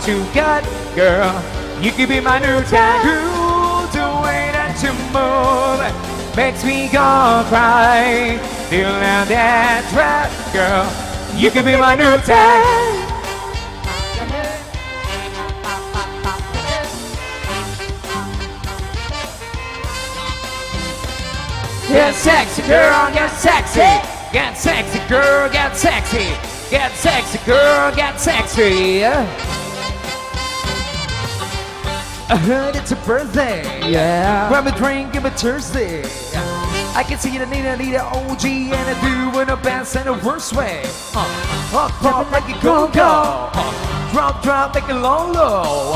You got, girl, you could be my new tattoo. The way that you move makes me go cry. Feel that trap, girl, you could be my new tag. Get sexy, girl, get sexy. Get sexy, girl, get sexy. Get sexy, girl, get sexy. I heard it's a birthday. Yeah. Grab a drink, give it Thursday. I can see the need an OG and I do in the best and the worst way. Pop like a go-go. Drop like a low.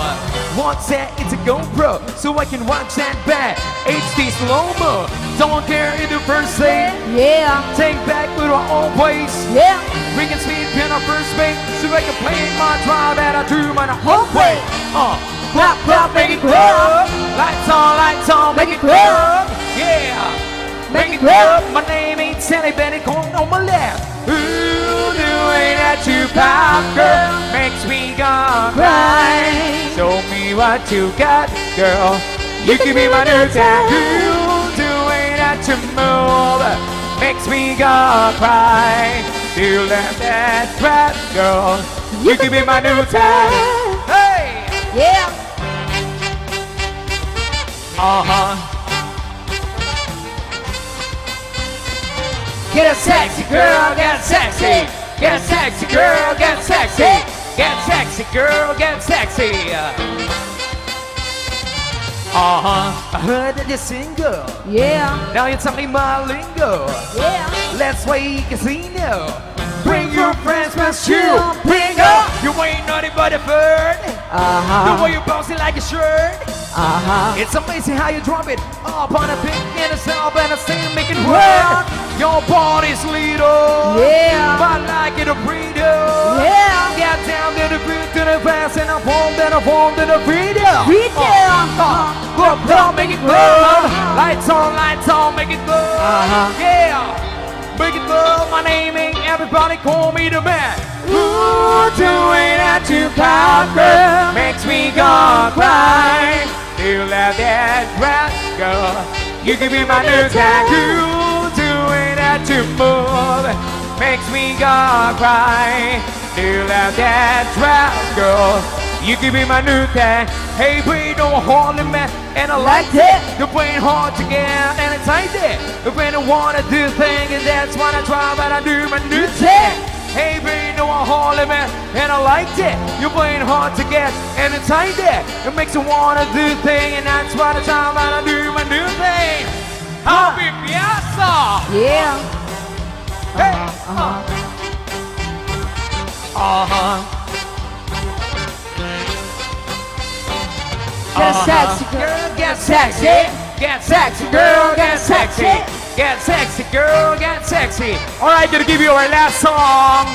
What's that? It's a GoPro, so I can watch that back. HD slow-mo. Don't care if the first thing. Yeah. Take back with our own place. Yeah. We can speed pin our first base, so I can play my drive that I do my whole way. Clap, clap, make it clap. Lights on, make it clap. Yeah, make it clap. My name ain't Sally Bennett, calling on my left. Ooh, the way that you come, girl. Makes me go cry. Show me what you got, girl. You can be my new Thang. Do way that you move makes me go cry. You let that trap, girl. You can be my new Thang. Hey! Yeah. Get a sexy girl, get sexy. Get sexy girl, get sexy. Get sexy girl, get sexy. I heard that you're single. Yeah. Now you're talking my lingo. Yeah. Let's play casino. Bring your friends, must you bring up. You ain't nothing but a bird. The way you bounce it like a shirt. It's amazing how you drop it up on a pick and a snap and a still make it work. Your body's little, Yeah. but like it a burrito. Yeah. Get down to the beat, to the bass, and I form to the video. Look, don't make it glow. Lights on, make it glow. Yeah, make it glow. My name ain't everybody call me the man. Ooh, doing that to conquer makes me go cry. You let that rap go. You can be my new Thang. Ooh, doing that to move makes me go cry. You let that rap go. You can be my new Thang. Hey, we don't hold it, man, and I like it. The brain hard to get, and it's like that. The brain don't wanna do things, and that's what I try, but I do my new Thang. Hey, baby, no one hold it, man, and I like it. Your brain hard to get, and it's like that. It makes you wanna do things, and that's what I try, but I do my new thing. Happy Piazza! Yeah. Hey! Get sexy girl, Get sexy, get sexy, girl, get sexy. Get sexy, girl, get sexy. All right, gonna give you our last song.